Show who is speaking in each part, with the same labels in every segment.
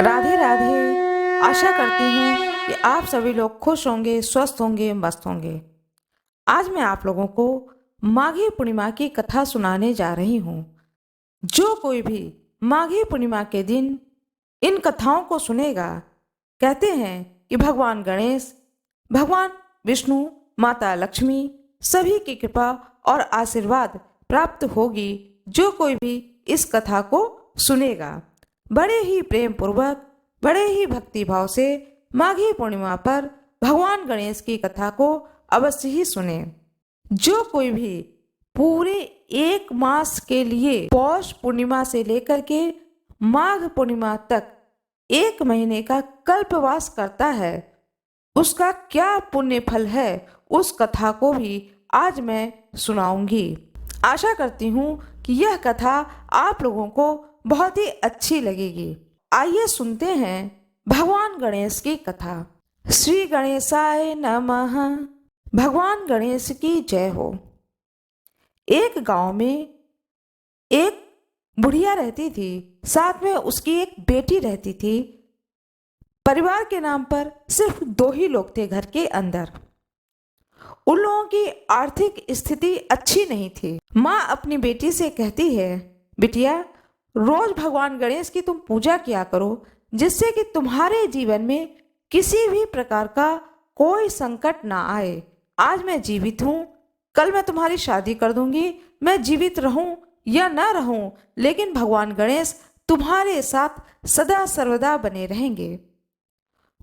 Speaker 1: राधे राधे। आशा करती हूँ कि आप सभी लोग खुश होंगे, स्वस्थ होंगे, मस्त होंगे। आज मैं आप लोगों को माघी पूर्णिमा की कथा सुनाने जा रही हूँ। जो कोई भी माघी पूर्णिमा के दिन इन कथाओं को सुनेगा, कहते हैं कि भगवान गणेश, भगवान विष्णु, माता लक्ष्मी सभी की कृपा और आशीर्वाद प्राप्त होगी। जो कोई भी इस कथा को सुनेगा, बड़े ही प्रेम पूर्वक, बड़े ही भक्ति भाव से माघी पूर्णिमा पर भगवान गणेश की कथा को अवश्य ही सुने। जो कोई भी पूरे एक मास के लिए पौष पूर्णिमा से लेकर के माघ पूर्णिमा तक एक महीने का कल्पवास करता है, उसका क्या पुण्य फल है, उस कथा को भी आज मैं सुनाऊंगी। आशा करती हूँ कि यह कथा आप लोगों को बहुत ही अच्छी लगेगी। आइए सुनते हैं भगवान गणेश की कथा। श्री गणेशाय नमः। भगवान गणेश की जय हो। एक गांव में एक बुढ़िया रहती थी, साथ में उसकी एक बेटी रहती थी। परिवार के नाम पर सिर्फ 2 ही लोग थे घर के अंदर। उन लोगों की आर्थिक स्थिति अच्छी नहीं थी। माँ अपनी बेटी से कहती है, बिटिया रोज भगवान गणेश की तुम पूजा किया करो, जिससे कि तुम्हारे जीवन में किसी भी प्रकार का कोई संकट ना आए। आज मैं जीवित हूँ, कल मैं तुम्हारी शादी कर दूंगी। मैं जीवित रहूं या ना रहूं, लेकिन भगवान गणेश तुम्हारे साथ सदा सर्वदा बने रहेंगे।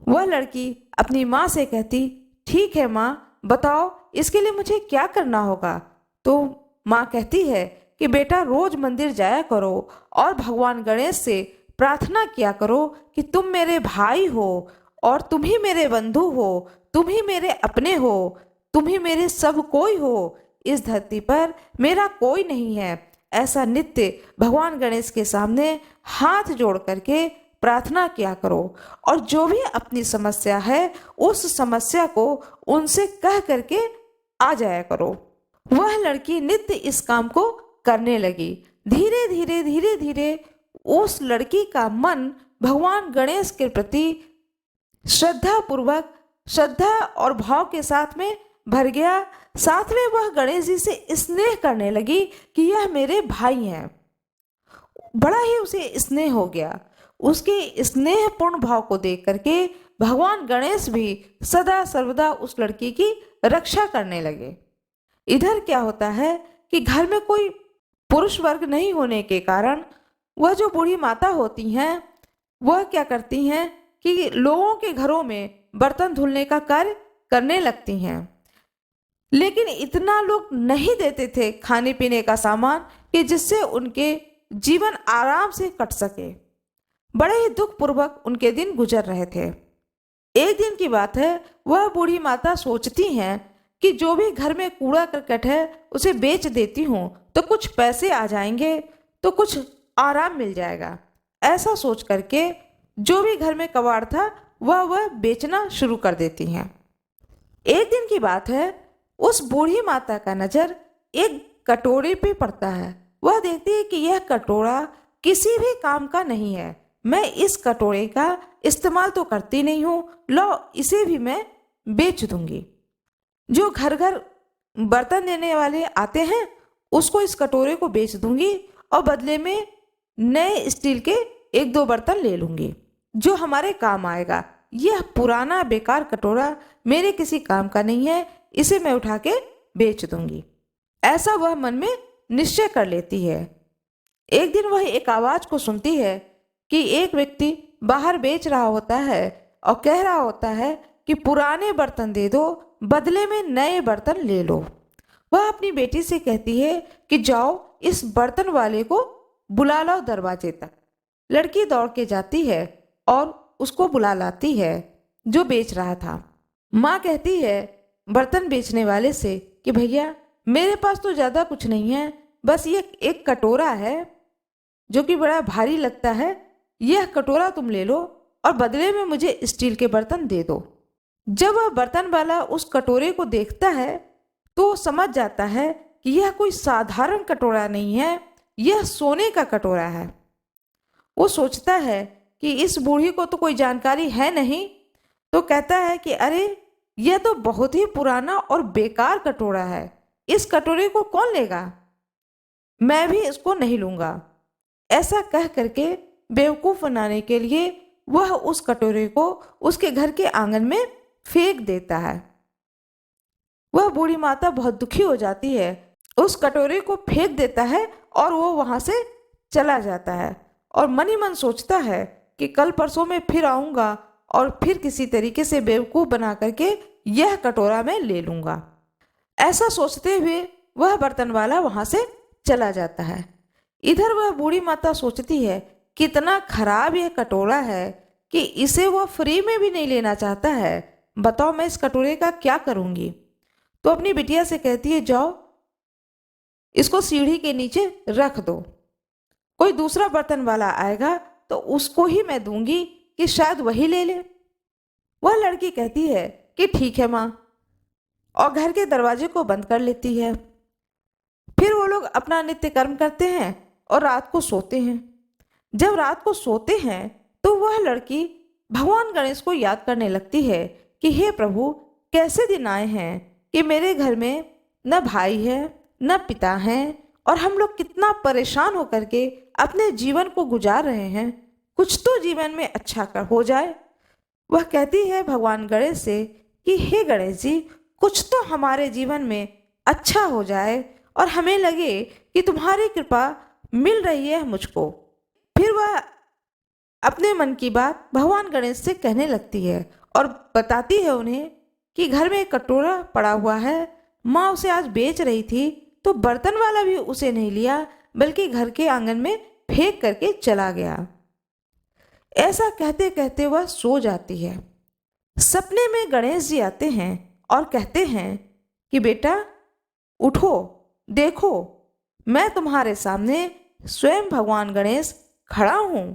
Speaker 1: वह लड़की अपनी माँ से कहती, ठीक है माँ, बताओ इसके लिए मुझे क्या करना होगा। तो माँ कहती है कि बेटा रोज मंदिर जाया करो और भगवान गणेश से प्रार्थना किया करो कि तुम मेरे भाई हो और तुम ही मेरे बंधु हो, तुम ही मेरे अपने हो, तुम ही मेरे सब कोई हो। इस धरती पर मेरा कोई नहीं है। ऐसा नित्य भगवान गणेश के सामने हाथ जोड़ करके प्रार्थना किया करो और जो भी अपनी समस्या है उस समस्या को उनसे कह करके आ जाया करो। वह लड़की नित्य इस काम को करने लगी। धीरे धीरे धीरे धीरे उस लड़की का मन भगवान गणेश के प्रति श्रद्धा पूर्वक, श्रद्धा और भाव के साथ में भर गया। साथ में वह गणेश जी से स्नेह करने लगी कि यह मेरे भाई हैं। बड़ा ही उसे स्नेह हो गया। उसके स्नेहपूर्ण भाव को देख करके भगवान गणेश भी सदा सर्वदा उस लड़की की रक्षा करने लगे। इधर क्या होता है कि घर में कोई पुरुष वर्ग नहीं होने के कारण वह जो बूढ़ी माता होती हैं, वह क्या करती हैं कि लोगों के घरों में बर्तन धुलने का कार्य करने लगती हैं। लेकिन इतना लोग नहीं देते थे खाने पीने का सामान कि जिससे उनके जीवन आराम से कट सके। बड़े ही दुख पूर्वक उनके दिन गुजर रहे थे। एक दिन की बात है, वह बूढ़ी माता सोचती हैं कि जो भी घर में कूड़ा करकट है उसे बेच देती हूँ तो कुछ पैसे आ जाएंगे, तो कुछ आराम मिल जाएगा। ऐसा सोच करके जो भी घर में कबाड़ था वह बेचना शुरू कर देती हैं। एक दिन की बात है, उस बूढ़ी माता का नज़र एक कटोरे पे पड़ता है। वह देखती है कि यह कटोरा किसी भी काम का नहीं है। मैं इस कटोरे का इस्तेमाल तो करती नहीं हूँ, लो इसे भी मैं बेच दूंगी। जो घर घर बर्तन देने वाले आते हैं उसको इस कटोरे को बेच दूंगी और बदले में नए स्टील के 1-2 बर्तन ले लूंगी जो हमारे काम आएगा। यह पुराना बेकार कटोरा मेरे किसी काम का नहीं है, इसे मैं उठा के बेच दूंगी। ऐसा वह मन में निश्चय कर लेती है। एक दिन वह एक आवाज को सुनती है कि एक व्यक्ति बाहर बेच रहा होता है और कह रहा होता है कि पुराने बर्तन दे दो, बदले में नए बर्तन ले लो। वह अपनी बेटी से कहती है कि जाओ इस बर्तन वाले को बुला लाओ दरवाजे तक। लड़की दौड़ के जाती है और उसको बुला लाती है जो बेच रहा था। माँ कहती है बर्तन बेचने वाले से कि भैया मेरे पास तो ज़्यादा कुछ नहीं है, बस ये एक कटोरा है जो कि बड़ा भारी लगता है। यह कटोरा तुम ले लो और बदले में मुझे स्टील के बर्तन दे दो। जब वह बर्तन वाला उस कटोरे को देखता है तो समझ जाता है कि यह कोई साधारण कटोरा नहीं है, यह सोने का कटोरा है। वो सोचता है कि इस बूढ़ी को तो कोई जानकारी है नहीं, तो कहता है कि अरे यह तो बहुत ही पुराना और बेकार कटोरा है, इस कटोरे को कौन लेगा, मैं भी इसको नहीं लूंगा। ऐसा कह करके बेवकूफ बनाने के लिए वह उस कटोरे को उसके घर के आंगन में फेंक देता है। वह बूढ़ी माता बहुत दुखी हो जाती है, उस कटोरे को फेंक देता है और वो वहां से चला जाता है और मन ही मन सोचता है कि कल परसों में फिर आऊंगा और फिर किसी तरीके से बेवकूफ बना करके यह कटोरा मैं ले लूंगा। ऐसा सोचते हुए वह बर्तन वाला वहां से चला जाता है। इधर वह बूढ़ी माता सोचती है कितना खराब यह कटोरा है कि इसे वह फ्री में भी नहीं लेना चाहता है। बताओ मैं इस कटोरे का क्या करूंगी। तो अपनी बिटिया से कहती है जाओ इसको सीढ़ी के नीचे रख दो, कोई दूसरा बर्तन वाला आएगा तो उसको ही मैं दूंगी कि शायद वही ले ले। वह लड़की कहती है कि ठीक है माँ, और घर के दरवाजे को बंद कर लेती है। फिर वो लोग अपना नित्य कर्म करते हैं और रात को सोते हैं। जब रात को सोते हैं तो वह लड़की भगवान गणेश को याद करने लगती है कि हे प्रभु, कैसे दिन आए हैं कि मेरे घर में न भाई है न पिता हैं और हम लोग कितना परेशान होकर के अपने जीवन को गुजार रहे हैं, कुछ तो जीवन में अच्छा कर हो जाए। वह कहती है भगवान गणेश से कि हे गणेश जी, कुछ तो हमारे जीवन में अच्छा हो जाए और हमें लगे कि तुम्हारी कृपा मिल रही है मुझको। फिर वह अपने मन की बात भगवान गणेश से कहने लगती है और बताती है उन्हें कि घर में एक कटोरा पड़ा हुआ है, माँ उसे आज बेच रही थी तो बर्तन वाला भी उसे नहीं लिया बल्कि घर के आंगन में फेंक करके चला गया। ऐसा कहते कहते वह सो जाती है। सपने में गणेश जी आते हैं और कहते हैं कि बेटा उठो, देखो मैं तुम्हारे सामने स्वयं भगवान गणेश खड़ा हूं।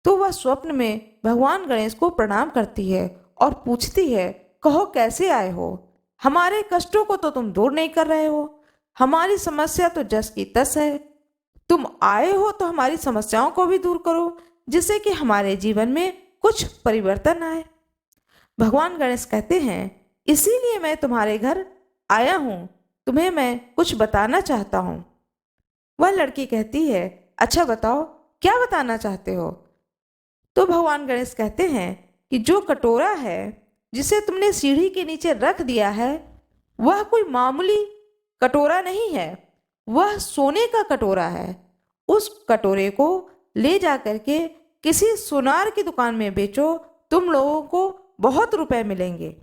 Speaker 1: तो वह स्वप्न में भगवान गणेश को प्रणाम करती है और पूछती है कहो कैसे आए हो, हमारे कष्टों को तो तुम दूर नहीं कर रहे हो, हमारी समस्या तो जस की तस है, तुम आए हो तो हमारी समस्याओं को भी दूर करो जिससे कि हमारे जीवन में कुछ परिवर्तन आए। भगवान गणेश कहते हैं इसीलिए मैं तुम्हारे घर आया हूं, तुम्हें मैं कुछ बताना चाहता हूं। वह लड़की कहती है अच्छा बताओ क्या बताना चाहते हो। तो भगवान गणेश कहते हैं कि जो कटोरा है जिसे तुमने सीढ़ी के नीचे रख दिया है वह कोई मामूली कटोरा नहीं है, वह सोने का कटोरा है। उस कटोरे को ले जा करके किसी सुनार की दुकान में बेचो, तुम लोगों को बहुत रुपए मिलेंगे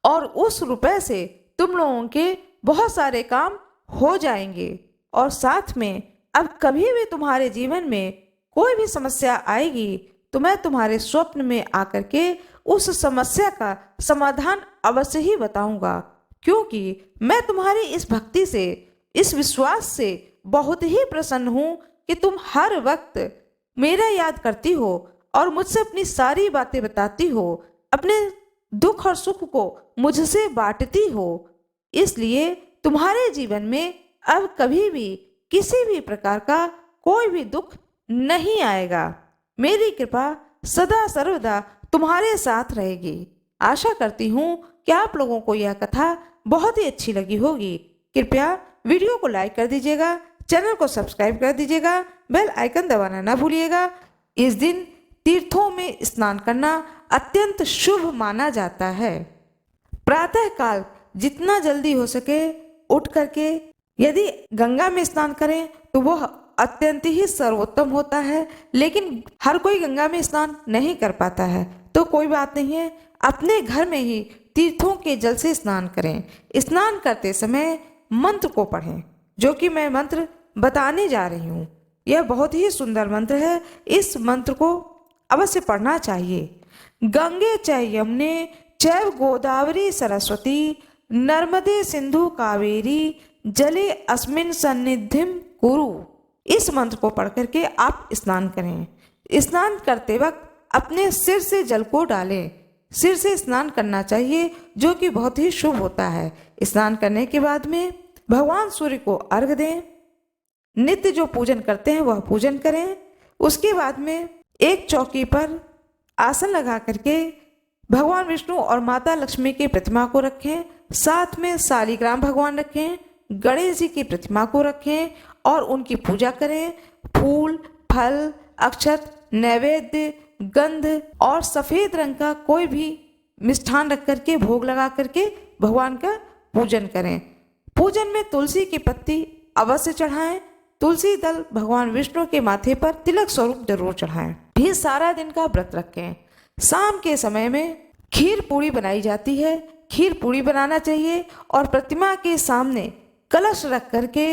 Speaker 1: और उस रुपए से तुम लोगों के बहुत सारे काम हो जाएंगे और साथ में अब कभी भी तुम्हारे जीवन में कोई भी समस्या आएगी तो मैं तुम्हारे स्वप्न में आकर के उस समस्या का समाधान अवश्य ही बताऊंगा, क्योंकि मैं तुम्हारी इस भक्ति से, इस विश्वास से बहुत ही प्रसन्न हूं कि तुम हर वक्त मेरा याद करती हो और मुझसे अपनी सारी बातें बताती हो, अपने दुख और सुख को मुझसे बांटती हो। इसलिए तुम्हारे जीवन में अब कभी भी किसी भी प्रकार का कोई भी दुख नहीं आएगा। मेरी कृपा सदा सर्वदा तुम्हारे साथ रहेगी। आशा करती हूँ कि आप लोगों को यह कथा बहुत ही अच्छी लगी होगी। कृपया वीडियो को लाइक कर दीजिएगा, चैनल को सब्सक्राइब कर दीजिएगा, बेल आइकन दबाना ना भूलिएगा। इस दिन तीर्थों में स्नान करना अत्यंत शुभ माना जाता है। प्रातः काल जितना जल्दी हो सके उठ करके यदि गंगा में स्नान करें तो वह अत्यंत ही सर्वोत्तम होता है, लेकिन हर कोई गंगा में स्नान नहीं कर पाता है तो कोई बात नहीं है, अपने घर में ही तीर्थों के जल से स्नान करें। स्नान करते समय मंत्र को पढ़ें, जो कि मैं मंत्र बताने जा रही हूँ। यह बहुत ही सुंदर मंत्र है, इस मंत्र को अवश्य पढ़ना चाहिए। गंगे च यमुने चैव गोदावरी सरस्वती नर्मदे सिंधु कावेरी जले अस्मिन् सन्निधिं कुरु। इस मंत्र को पढ़ करके आप स्नान करें। स्नान करते वक्त अपने सिर से जल को डालें, सिर से स्नान करना चाहिए जो कि बहुत ही शुभ होता है। स्नान करने के बाद में भगवान सूर्य को अर्घ्य दें, नित्य जो पूजन करते हैं वह पूजन करें। उसके बाद में एक चौकी पर आसन लगा करके भगवान विष्णु और माता लक्ष्मी की प्रतिमा को रखें। साथ में शालिग्राम भगवान रखें, गणेश जी की प्रतिमा को रखें और उनकी पूजा करें। फूल, फल, अक्षत, नैवेद्य, गंध और सफेद रंग का कोई भी मिष्ठान रख करके भोग लगा करके भगवान का पूजन करें। पूजन में तुलसी की पत्ती अवश्य चढ़ाएं। तुलसी दल भगवान विष्णु के माथे पर तिलक स्वरूप जरूर चढ़ाएं। फिर सारा दिन का व्रत रखें। शाम के समय में खीर पूड़ी बनाई जाती है। खीर पूड़ी बनाना चाहिए और प्रतिमा के सामने कलश रख करके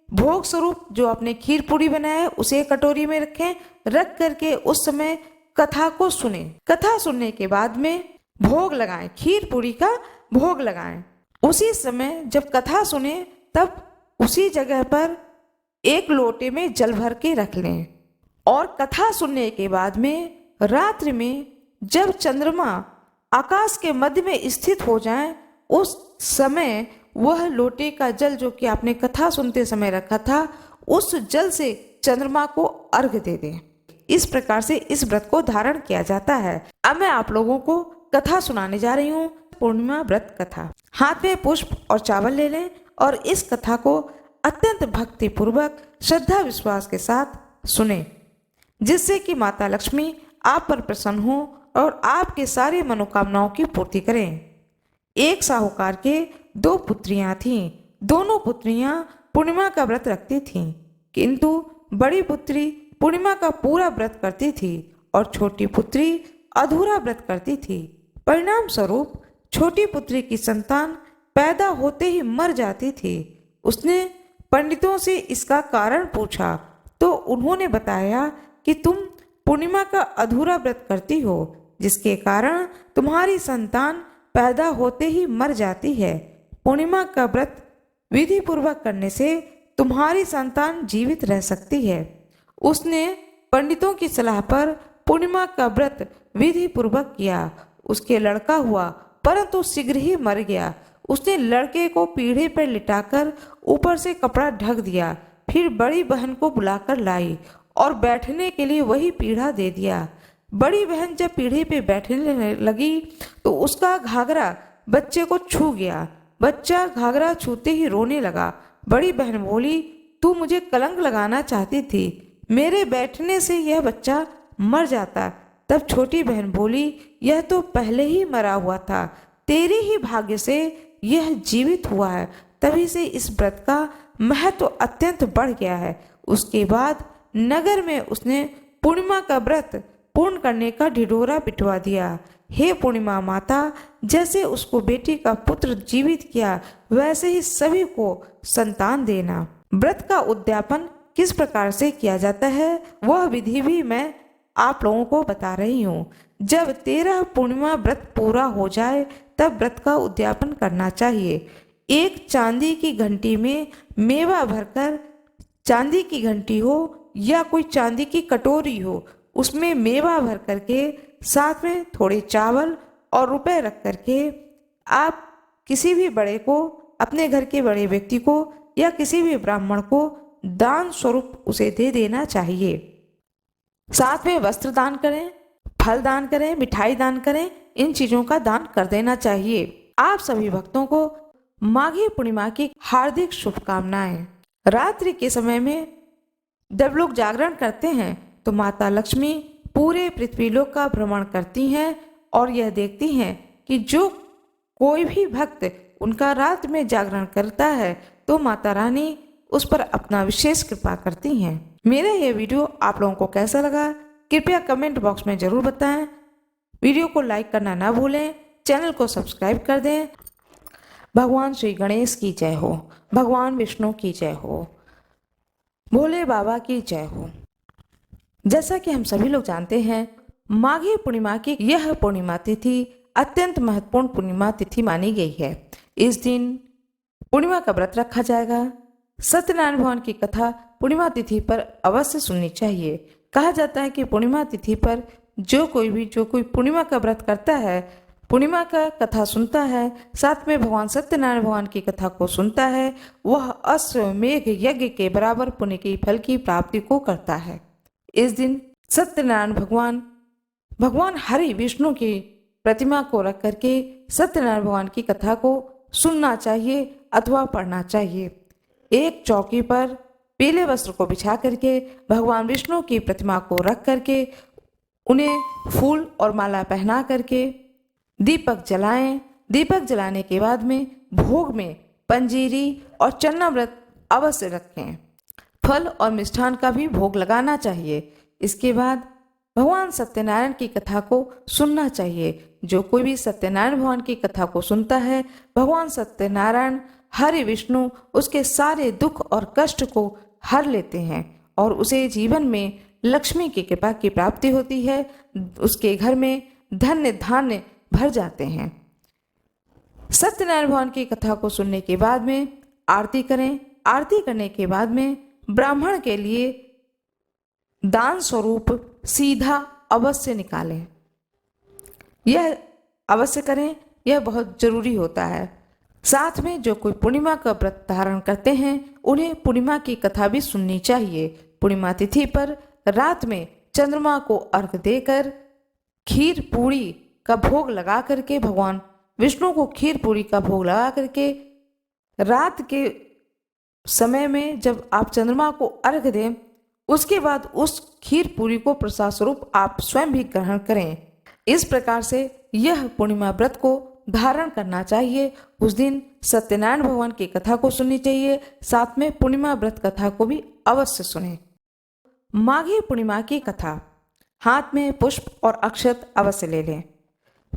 Speaker 1: भोग स्वरूप जो आपने खीर पूड़ी बनाया है उसे कटोरी में रखें। रख करके उस समय कथा को सुने। कथा सुनने के बाद में भोग लगाएं, खीर पूड़ी का भोग लगाएं। उसी समय जब कथा सुने तब उसी जगह पर एक लोटे में जल भर के रख लें और कथा सुनने के बाद में रात्रि में जब चंद्रमा आकाश के मध्य में स्थित हो जाए उस समय वह लोटे का जल जो कि आपने कथा सुनते समय रखा था उस जल से चंद्रमा को अर्घ दे दें। इस प्रकार से इस व्रत को धारण किया जाता है। अब मैं आप लोगों को कथा सुनाने जा रही हूँ, पूर्णिमा व्रत कथा। हाथ में पुष्प और चावल ले लें और इस कथा को अत्यंत भक्ति पूर्वक श्रद्धा विश्वास के साथ सुने, जिससे कि माता लक्ष्मी आप पर प्रसन्न हो और आपके सारे मनोकामनाओं की पूर्ति करें। एक साहूकार के 2 पुत्रियां थीं। दोनों पुत्रियां पूर्णिमा का व्रत रखती थीं, किंतु बड़ी पुत्री पूर्णिमा का पूरा व्रत करती थी और छोटी पुत्री अधूरा व्रत करती थी। परिणाम स्वरूप छोटी पुत्री की संतान पैदा होते ही मर जाती थी। उसने पंडितों से इसका कारण पूछा तो उन्होंने बताया कि तुम पूर्णिमा का अधूरा व्रत करती हो, जिसके कारण तुम्हारी संतान पैदा होते ही मर जाती है। पूर्णिमा का व्रत विधि पूर्वक करने से तुम्हारी संतान जीवित रह सकती है। उसने पंडितों की सलाह पर पूर्णिमा का व्रत विधि पूर्वक किया। उसके लड़का हुआ परंतु शीघ्र ही मर गया। उसने लड़के को पीढ़े पर लिटाकर ऊपर से कपड़ा ढक दिया। फिर बड़ी बहन को बुलाकर लाई और बैठने के लिए वही पीढ़ा दे दिया। बड़ी बहन जब पीढ़े पे बैठने लगी तो उसका घाघरा बच्चे को छू गया। बच्चा घाघरा छूते ही रोने लगा। बड़ी बहन बोली, तू मुझे कलंक लगाना चाहती थी, मेरे बैठने से यह बच्चा मर जाता। तब छोटी बहन बोली, यह तो पहले ही मरा हुआ था, तेरे ही भाग्य से यह जीवित हुआ है। तभी से इस व्रत का महत्व अत्यंत बढ़ गया है। उसके बाद नगर में उसने पूर्णिमा का व्रत पूर्ण करने का ढिढोरा पिटवा दिया। हे पूर्णिमा माता, जैसे उसको बेटी का पुत्र जीवित किया वैसे ही सभी को संतान देना। व्रत का उद्यापन किस प्रकार से किया जाता है वह विधि भी मैं आप लोगों को बता रही हूँ। जब 13 पूर्णिमा व्रत पूरा हो जाए तब व्रत का उद्यापन करना चाहिए। एक चांदी की घंटी में मेवा भरकर, चांदी की घंटी हो या कोई चांदी की कटोरी हो, उसमें मेवा भर करके साथ में थोड़े चावल और रुपए रख करके आप किसी भी बड़े को, अपने घर के बड़े व्यक्ति को या किसी भी ब्राह्मण को दान स्वरूप उसे दे देना चाहिए। साथ में वस्त्र दान करें, फल दान करें, मिठाई दान करें, इन चीजों का दान कर देना चाहिए। आप सभी भक्तों को माघी पूर्णिमा की हार्दिक शुभकामनाएं। रात्रि के समय में जब लोग जागरण करते हैं तो माता लक्ष्मी पूरे पृथ्वीलोक का भ्रमण करती हैं और यह देखती हैं कि जो कोई भी भक्त उनका रात में जागरण करता है तो माता रानी उस पर अपना विशेष कृपा करती हैं। मेरा यह वीडियो आप लोगों को कैसा लगा कृपया कमेंट बॉक्स में जरूर बताएं। वीडियो को लाइक करना ना भूलें, चैनल को सब्सक्राइब कर दें। भगवान श्री गणेश की जय हो, भगवान विष्णु की जय हो, भोले बाबा की जय हो। जैसा कि हम सभी लोग जानते हैं, माघी पूर्णिमा की यह पूर्णिमा तिथि अत्यंत महत्वपूर्ण पूर्णिमा तिथि मानी गई है। इस दिन पूर्णिमा का व्रत रखा जाएगा। सत्यनारायण भगवान की कथा पूर्णिमा तिथि पर अवश्य सुननी चाहिए। कहा जाता है कि पूर्णिमा तिथि पर जो कोई पूर्णिमा का व्रत करता है, पूर्णिमा का कथा सुनता है, साथ में भगवान सत्यनारायण भगवान की कथा को सुनता है, वह अश्वमेघ यज्ञ के बराबर पुण्य की फल की प्राप्ति को करता है। इस दिन सत्यनारायण भगवान हरि विष्णु की प्रतिमा को रख करके सत्यनारायण भगवान की कथा को सुनना चाहिए अथवा पढ़ना चाहिए। एक चौकी पर पीले वस्त्र को बिछा करके भगवान विष्णु की प्रतिमा को रख करके उन्हें फूल और माला पहना करके दीपक जलाएं। दीपक जलाने के बाद में भोग में पंजीरी और चन्नामृत अवश्य रखें। फल और मिष्ठान का भी भोग लगाना चाहिए। इसके बाद भगवान सत्यनारायण की कथा को सुनना चाहिए। जो कोई भी सत्यनारायण भगवान की कथा को सुनता है, भगवान सत्यनारायण हरि विष्णु उसके सारे दुख और कष्ट को हर लेते हैं और उसे जीवन में लक्ष्मी की कृपा की प्राप्ति होती है। उसके घर में धन्य धान्य भर जाते हैं। सत्यनारायण भगवान की कथा को सुनने के बाद में आरती करें। आरती करने के बाद में ब्राह्मण के लिए दान स्वरूप सीधा अवश्य निकालें। यह अवश्य करें, यह बहुत जरूरी होता है। साथ में जो कोई पूर्णिमा का व्रत धारण करते हैं उन्हें पूर्णिमा की कथा भी सुननी चाहिए। पूर्णिमा तिथि पर रात में चंद्रमा को अर्घ देकर खीर पूरी का भोग लगा करके भगवान विष्णु को खीर पूरी का भोग लगा करके रात के समय में जब आप चंद्रमा को अर्घ दें, उसके बाद उस खीर पूरी को प्रसाद स्वरूप आप स्वयं भी ग्रहण करें। इस प्रकार से यह पूर्णिमा व्रत को धारण करना चाहिए। उस दिन सत्यनारायण भगवान की कथा को सुननी चाहिए, साथ में पूर्णिमा व्रत कथा को भी अवश्य सुने। माघी पूर्णिमा की कथा। हाथ में पुष्प और अक्षत अवश्य ले लें।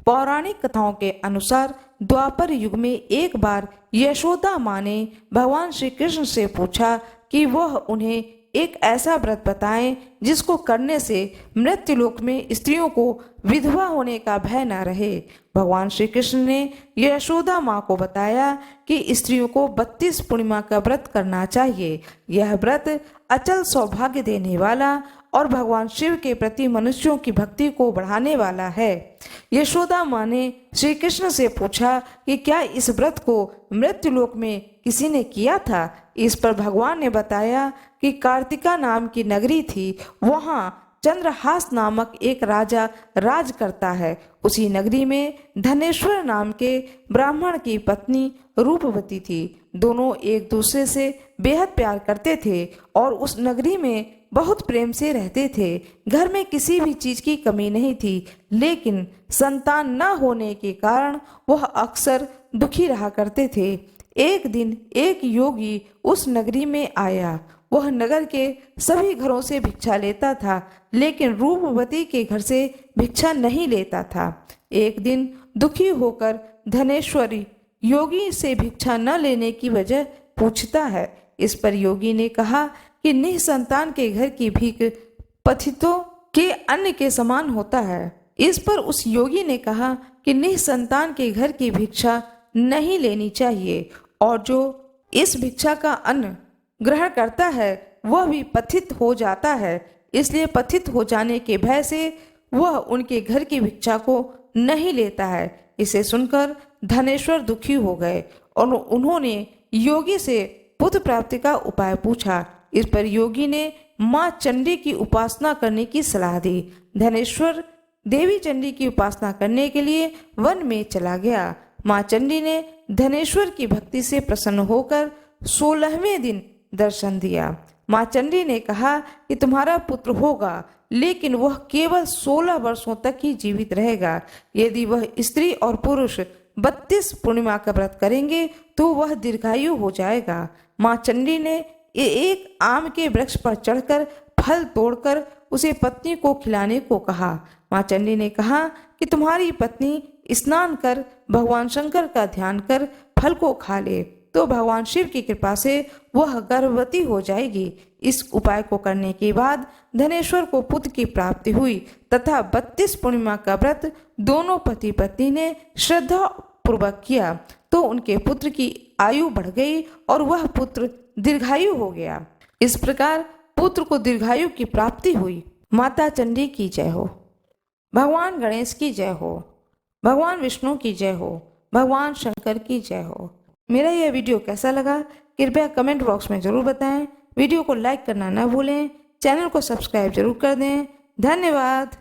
Speaker 1: पौराणिक कथाओं के अनुसार द्वापर युग में एक बार यशोदा माँ ने भगवान श्री कृष्ण से पूछा कि वह उन्हें एक ऐसा व्रत बताएं जिसको करने से मृत्युलोक में स्त्रियों को विधवा होने का भय न रहे। भगवान श्री कृष्ण ने यशोदा माँ को बताया कि स्त्रियों को 32 पूर्णिमा का व्रत करना चाहिए। यह व्रत अचल सौभाग्य देने वाला और भगवान शिव के प्रति मनुष्यों की भक्ति को बढ़ाने वाला है। यशोदा माँ ने श्री कृष्ण से पूछा कि क्या इस व्रत को मृत्युलोक में किसी ने किया था। इस पर भगवान ने बताया कि कार्तिका नाम की नगरी थी, वहाँ चंद्रहास नामक एक राजा राज करता है। उसी नगरी में धनेश्वर नाम के ब्राह्मण की पत्नी रूपवती थी। दोनों एक दूसरे से बेहद प्यार करते थे और उस नगरी में बहुत प्रेम से रहते थे। घर में किसी भी चीज की कमी नहीं थी, लेकिन संतान न होने के कारण वह अक्सर दुखी रहा करते थे। एक दिन एक योगी उस नगरी में आया। वह नगर के सभी घरों से भिक्षा लेता था, लेकिन रूपवती के घर से भिक्षा नहीं लेता था। एक दिन दुखी होकर धनेश्वरी योगी से भिक्षा न लेने की वजह पूछता है। इस पर योगी ने कहा कि निसंतान के घर की भीख पतितों के अन्न के समान होता है। इस पर उस योगी ने कहा कि निसंतान के घर की भिक्षा नहीं लेनी चाहिए और जो इस भिक्षा का अन्न ग्रहण करता है वह भी पतित हो जाता है। इसलिए पतित हो जाने के भय से वह उनके घर की भिक्षा को नहीं लेता है। इसे सुनकर धनेश्वर दुखी हो गए और उन्होंने योगी से पुत्र प्राप्ति का उपाय पूछा। इस पर योगी ने माँ चंडी की उपासना करने की सलाह दी। धनेश्वर देवी चंडी की उपासना करने के लिए वन में चला गया। माँ चंडी ने धनेश्वर की भक्ति से प्रसन्न होकर 16वें दिन दर्शन दिया। माँ चंडी ने कहा कि तुम्हारा पुत्र होगा, लेकिन वह केवल 16 वर्षों तक ही जीवित रहेगा। यदि वह स्त्री और पुरुष 32 पूर्णिमा का व्रत करेंगे तो वह दीर्घायु हो जाएगा। माँ चंडी ने एक आम के वृक्ष पर चढ़कर फल तोड़कर उसे पत्नी को खिलाने को कहा। माँ चंडी ने कहा कि तुम्हारी पत्नी स्नान कर भगवान शंकर का ध्यान कर फल को खा ले तो भगवान शिव की कृपा से वह गर्भवती हो जाएगी। इस उपाय को करने के बाद धनेश्वर को पुत्र की प्राप्ति हुई तथा 32 पूर्णिमा का व्रत दोनों पति पत्नी ने श्रद्धा पूर्वक किया तो उनके पुत्र की आयु बढ़ गई और वह पुत्र दीर्घायु हो गया। इस प्रकार पुत्र को दीर्घायु की प्राप्ति हुई। माता चंडी की जय हो। भगवान गणेश की जय हो। भगवान विष्णु की जय हो। भगवान शंकर की जय हो। मेरा यह वीडियो कैसा लगा कृपया कमेंट बॉक्स में जरूर बताएं। वीडियो को लाइक करना न भूलें। चैनल को सब्सक्राइब जरूर कर दें। धन्यवाद।